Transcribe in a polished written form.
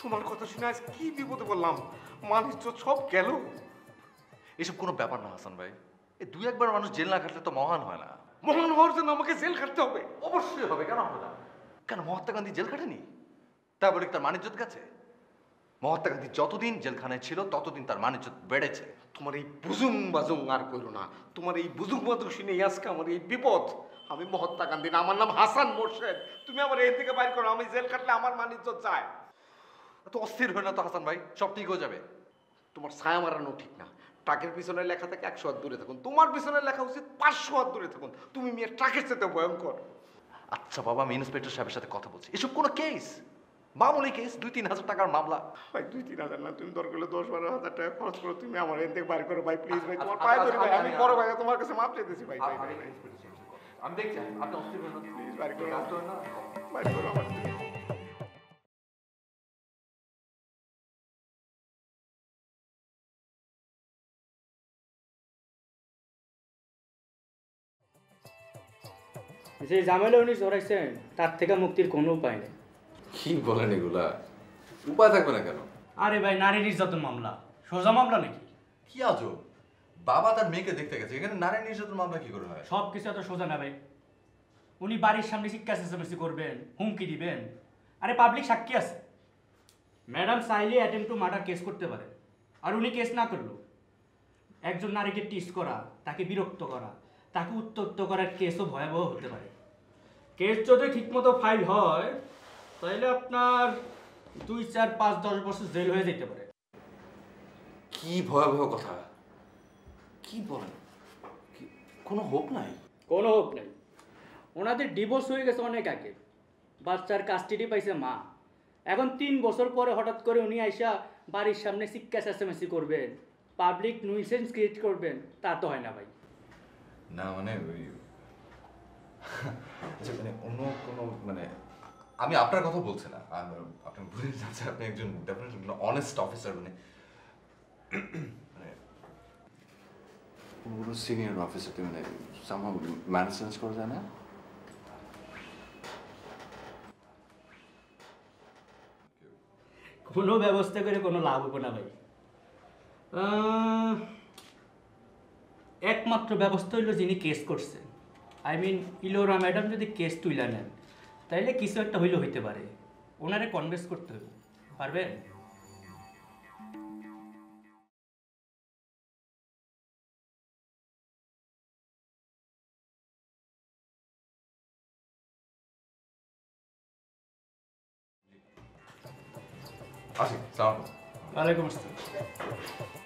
তোমার কথা শুনে আজ কি বিপদে বললাম, মানুষ সব গেল। এসব কোনো ব্যাপার না হাসান ভাই, এই দুই একবার মানুষ জেল না খাটলে তো মহান হয় না। মহান হওয়ার জন্য আমাকে জেল খাটতে হবে? অবশ্যই হবে, কেন হবে না? কেন মহাত্মা গান্ধী জেল খাটেনি? তাই বলে কি তার মানিজ্যত গেছে? মহাত্মা গান্ধী যতদিন জেলখানায় ছিল ততদিন তার মানিজ্যত বেড়েছে। তোমার এই বুজুং বাজুং আর করো না, তোমার এই বুজুং বাজুং শুনে আজকে আমার এই বিপদ। আমি মহাত্মা গান্ধী না, আমার নাম হাসান মোর্শেদ। তুমি আমার এর থেকে বাইর করো, আমি জেল কাটলে আমার মানিজ্যত যায়। এত অস্থির হয় না তো হাসান ভাই, সব ঠিক হয়ে যাবে। তোমার ছায়া মারানো ঠিক না। ট্রাকের পিছনে লেখা থাকে 100 হাত দূরে থাকুন, তোমার পিছনে লেখা উচিত 500 হাত দূরে থাকুন। তুমি মেয়ের ট্রাকের সাথে ভয়ঙ্কর। আচ্ছা বাবা, আমি ইন্সপেক্টর সাহেবের সাথে কথা বলছি। এসব কোনো কেস, মামুলি কেস, 2-3 হাজার টাকার মামলা। ভাই 2-3 হাজার না, তুমি দরকার হলে 10-12 হাজার টাকা খরচ করো, তুমি আমার এর থেকে বাইর করো ভাই, প্লিজ ভাই, তোমার পায়ে ধরি ভাই, আমি বড় ভাই, তোমার কাছে মাপ চাইতেছি ভাই। ভাই ভাই আমি দেখছি, আপনি অস্থির হন না, প্লিজ বাইর করো, না। বাইর করো আমার। যে ঝামেলা উনি জড়াইছেন তার থেকে মুক্তির কোনো উপায় নেই। কি বলেন এগুলা? উপায় থাকবে না কেন? আরে ভাই, নারী নির্যাতন মামলা সোজা মামলা নাকি? কি আজব, বাবা তার মেয়েকে দেখতে গেছে, এখানে নারী নির্যাতন মামলা কি করে হয়? সব কিছু এত সোজা না ভাই। উনি বাড়ির সামনে শিক্ষা চেঁচামেচি করবেন, হুমকি দিবেন। আরে পাবলিক সাক্ষী আছে, ম্যাডাম চাইলে অ্যাটেম্প টু মার্ডার কেস করতে পারে। আর উনি কেস না করলো, একজন নারীকে টিস করা, তাকে বিরক্ত করা, তাকে উত্ত্যক্ত করার কেসও ভয়াবহ হতে পারে। কেস যদি ঠিকমতো ফাইল হয় তাহলে আপনার 2, 4, 5, 10 বছর জেল হয়ে যেতে পারে। কি ভয়াবহ কথা, কি বলেন? কোনো হোপ নাই? কোনো হোপ নেই। ওনাদের ডিভোর্স হয়ে গেছে অনেক আগে, বাচ্চার কাস্টাডি পাইছে মা। এখন 3 বছর পরে হঠাৎ করে উনি আইসা বাড়ির সামনে শিক্ষা চেঁচামেচি করবেন, পাবলিক নুইসেন্স ক্রিয়েট করবেন, তা তো হয় না ভাই। না মানে ওই আচ্ছা, মানে অন্য কোনো মানে আমি আপনার কথা বলছি না, আপনি বুঝে যাচ্ছে, আপনি একজন ডেফিনেটলি অনেস্ট অফিসার, মানে কোনো সিনিয়র অফিসারকে মানে সামহাউ ম্যানেজ করা যায় না? কোনো ব্যবস্থা করে কোনো লাভ হবে না ভাই। একমাত্র ব্যবস্থা হইল যিনি কেস করছেন, আই মিন ইলোরা ম্যাডাম যদি কেস তুইলা নেন তাইলে কিছু একটা হইলে হইতে পারে। ওনারে কনভিন্স করতে হবে, পারবেন? আসি, সালাম। ওয়ালাইকুম আসসালাম।